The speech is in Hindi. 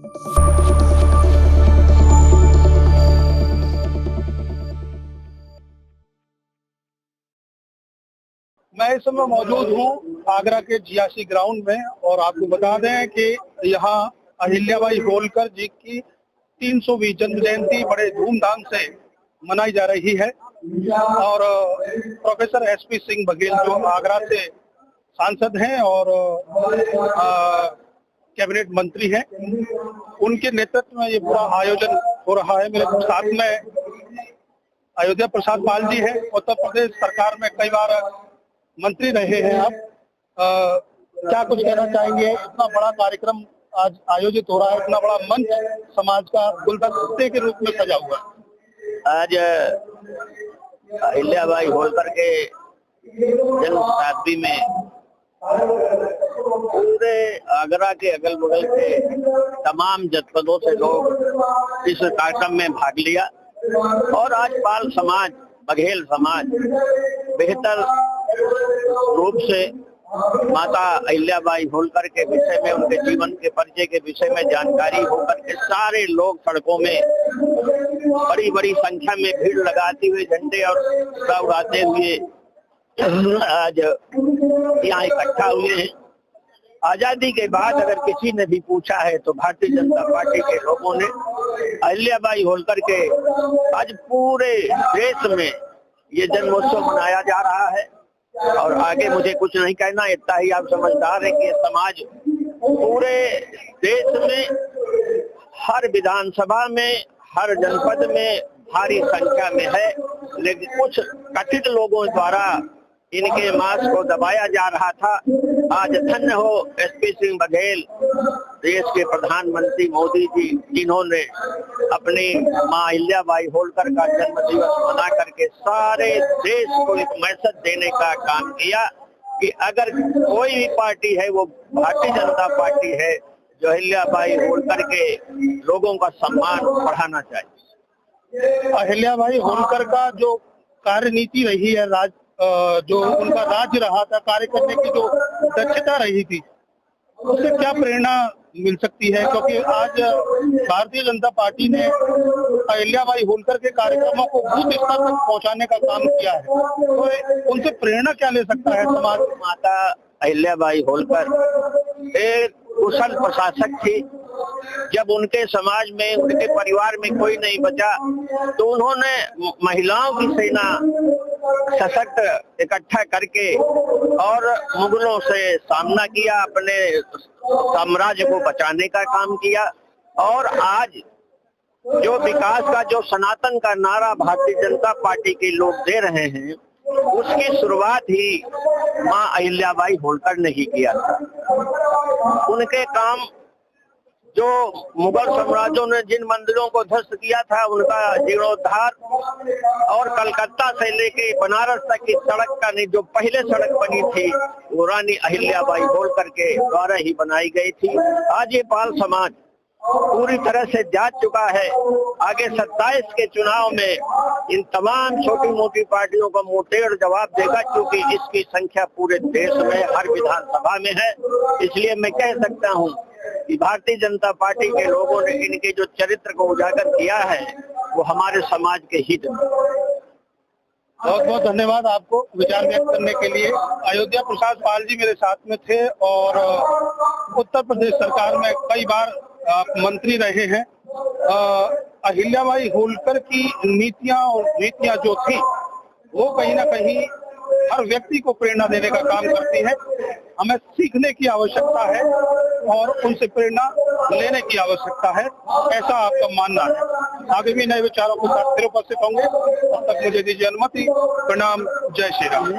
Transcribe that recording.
मैं इस समय मौजूद हूँ आगरा के जियासी ग्राउंड में और आपको बता दें कि यहाँ अहिल्याबाई होलकर जी की 300वीं जन्म जयंती बड़े धूमधाम से मनाई जा रही है। और प्रोफेसर एसपी सिंह बघेल जो आगरा से सांसद हैं और कैबिनेट मंत्री हैं, उनके नेतृत्व में ये पूरा आयोजन हो रहा है। मेरे साथ में अयोध्या प्रसाद पाल जी हैं, उत्तर प्रदेश सरकार में कई बार मंत्री रहे हैं आप। क्या कुछ कहना चाहेंगे? इतना बड़ा कार्यक्रम आज आयोजित हो रहा है, इतना बड़ा मंच समाज का गुलदस्ते के रूप में सजा हुआ है। आज अहिल्याबाई होलकर के जन्म शताब्दी में पूरे आगरा के अगल बगल के तमाम जनपदों से लोग इस कार्यक्रम में भाग लिया और आज पाल समाज, बघेल समाज बेहतर रूप से माता अहिल्याबाई होलकर के विषय में, उनके जीवन के परिचय के विषय में जानकारी होकर के सारे लोग सड़कों में बड़ी बड़ी संख्या में भीड़ लगाते हुए, झंडे और उड़ाते हुए आज यहाँ इकट्ठा हुए हैं। आजादी के बाद अगर किसी ने भी पूछा है तो भारतीय जनता पार्टी के लोगों ने अहिल्याबाई होलकर के आज पूरे देश में ये जन्मोत्सव मनाया जा रहा है। और आगे मुझे कुछ नहीं कहना, इतना ही आप समझदार हैं कि समाज पूरे देश में हर विधानसभा में, हर जनपद में भारी संख्या में है, लेकिन कुछ कथित लोगों द्वारा इनके मांस को दबाया जा रहा था। आज धन्य हो एसपी सिंह बघेल, देश के प्रधानमंत्री मोदी जी, जिन्होंने अपनी मां अहिल्याबाई होलकर का जन्म दिवस मना करके सारे देश को एक मैसेज देने का काम किया कि अगर कोई भी पार्टी है वो भारतीय जनता पार्टी है, जो अहिल्याबाई होलकर के लोगों का सम्मान बढ़ाना चाहिए। अहिल्याबाई होलकर का जो कार्यनीति रही है, जो उनका राज्य रहा था, कार्य करने की जो दक्षता रही थी, उससे क्या प्रेरणा मिल सकती है? क्योंकि आज भारतीय जनता पार्टी ने अहिल्याबाई होलकर के कार्यक्रमों को बूथ स्तर तक पहुंचाने का काम किया है, तो उनसे प्रेरणा क्या ले सकता है समाज? माता अहिल्याबाई होलकर एक कुशल प्रशासक थी। जब उनके समाज में, उनके परिवार में कोई नहीं बचा तो उन्होंने महिलाओं की सेना सशक्त इकट्ठा करके और मुगलों से सामना किया, अपने साम्राज्य को बचाने का काम किया। और आज जो विकास का, जो सनातन का नारा भारतीय जनता पार्टी के लोग दे रहे हैं, उसकी शुरुआत ही मां अहिल्याबाई होलकर ने ही किया था। उनके काम, जो मुगल साम्राज्यों ने जिन मंदिरों को ध्वस्त किया था, उनका जीर्णोद्धार, और कलकत्ता से लेके बनारस तक की सड़क का जो पहले सड़क बनी थी वो रानी अहिल्याबाई होलकर के द्वारा ही बनाई गई थी। आज ये पाल समाज पूरी तरह से जाग चुका है। आगे 27 के चुनाव में इन तमाम छोटी मोटी पार्टियों को मुंहतोड़ जवाब देगा, क्योंकि इसकी संख्या पूरे देश में हर विधानसभा में है। इसलिए मैं कह सकता हूं कि भारतीय जनता पार्टी के लोगों ने इनके जो चरित्र को उजागर किया है वो हमारे समाज के हित में। बहुत बहुत धन्यवाद आपको विचार व्यक्त करने के लिए। अयोध्या प्रसाद पाल जी मेरे साथ में थे और उत्तर प्रदेश सरकार में कई बार मंत्री रहे हैं। अहिल्याबाई होलकर की नीतियां जो थी वो कहीं ना कहीं हर व्यक्ति को प्रेरणा देने का काम करती है। हमें सीखने की आवश्यकता है और उनसे प्रेरणा लेने की आवश्यकता है, ऐसा आपका मानना है। आगे भी नए विचारों के साथ फिर उपस्थित होंगे। तब तक मुझे दीजिए अनुमति। प्रणाम। जय श्री राम।